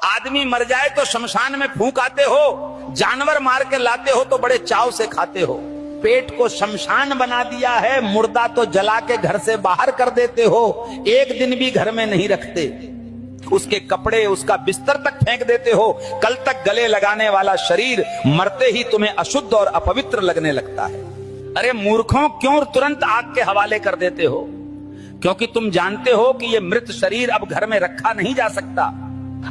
आदमी मर जाए तो शमशान में फूंक आते हो, जानवर मार के लाते हो तो बड़े चाव से खाते हो। पेट को शमशान बना दिया है, मुर्दा तो जला के घर से बाहर कर देते हो, एक दिन भी घर में नहीं रखते, उसके कपड़े उसका बिस्तर तक फेंक देते हो। कल तक गले लगाने वाला शरीर मरते ही तुम्हें अशुद्ध और अपवित्र लगने लगता है। अरे मूर्खों, क्यों तुरंत आग के हवाले कर देते हो? क्योंकि तुम जानते हो कि ये मृत शरीर अब घर में रखा नहीं जा सकता।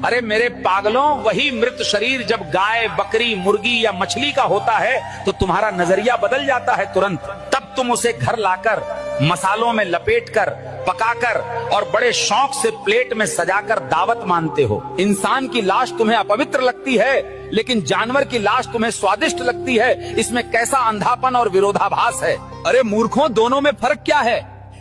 अरे मेरे पागलों, वही मृत शरीर जब गाय, बकरी, मुर्गी या मछली का होता है तो तुम्हारा नजरिया बदल जाता है तुरंत। तब तुम उसे घर लाकर मसालों में लपेटकर, पकाकर और बड़े शौक से प्लेट में सजाकर दावत मानते हो। इंसान की लाश तुम्हें अपवित्र लगती है, लेकिन जानवर की लाश तुम्हें स्वादिष्ट लगती है। इसमें कैसा अंधापन और विरोधाभास है। अरे मूर्खों, दोनों में फर्क क्या है?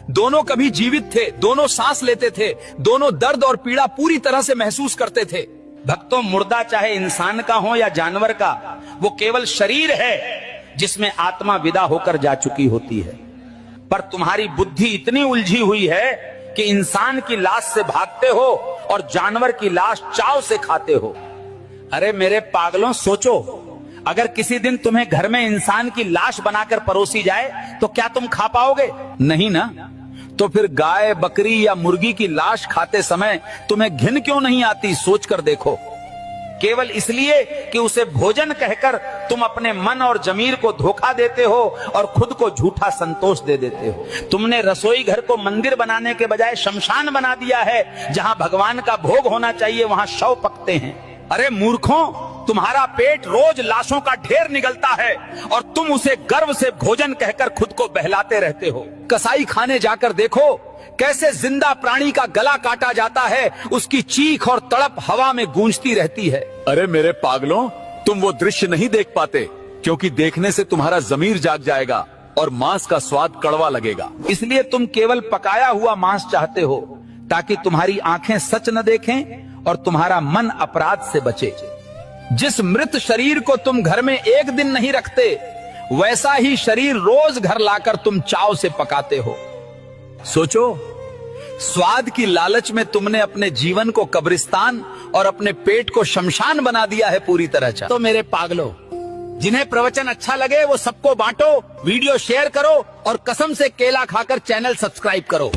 दोनों कभी जीवित थे, दोनों सांस लेते थे, दोनों दर्द और पीड़ा पूरी तरह से महसूस करते थे। भक्तों, मुर्दा चाहे इंसान का हो या जानवर का, वो केवल शरीर है जिसमें आत्मा विदा होकर जा चुकी होती है। पर तुम्हारी बुद्धि इतनी उलझी हुई है कि इंसान की लाश से भागते हो और जानवर की लाश चाव से खाते हो। अरे मेरे पागलों, सोचो, अगर किसी दिन तुम्हें घर में इंसान की लाश बनाकर परोसी जाए तो क्या तुम खा पाओगे? नहीं ना। तो फिर गाय, बकरी या मुर्गी की लाश खाते समय तुम्हें घिन क्यों नहीं आती? सोचकर देखो। केवल इसलिए कि उसे भोजन कहकर तुम अपने मन और जमीर को धोखा देते हो और खुद को झूठा संतोष दे देते हो। तुमने रसोई घर को मंदिर बनाने के बजाय शमशान बना दिया है। जहां भगवान का भोग होना चाहिए वहां शव पकते हैं। अरे मूर्खों, तुम्हारा पेट रोज लाशों का ढेर निगलता है और तुम उसे गर्व से भोजन कहकर खुद को बहलाते रहते हो। कसाई खाने जाकर देखो कैसे जिंदा प्राणी का गला काटा जाता है, उसकी चीख और तड़प हवा में गूंजती रहती है। अरे मेरे पागलों, तुम वो दृश्य नहीं देख पाते क्योंकि देखने से तुम्हारा जमीर जाग जाएगा और मांस का स्वाद कड़वा लगेगा। इसलिए तुम केवल पकाया हुआ मांस चाहते हो ताकि तुम्हारी आंखें सच न देखें और तुम्हारा मन अपराध से बचे। जिस मृत शरीर को तुम घर में एक दिन नहीं रखते, वैसा ही शरीर रोज घर लाकर तुम चाव से पकाते हो। सोचो, स्वाद की लालच में तुमने अपने जीवन को कब्रिस्तान और अपने पेट को शमशान बना दिया है पूरी तरह से। तो मेरे पागलों, जिन्हें प्रवचन अच्छा लगे वो सबको बांटो, वीडियो शेयर करो और कसम से केला खाकर चैनल सब्सक्राइब करो।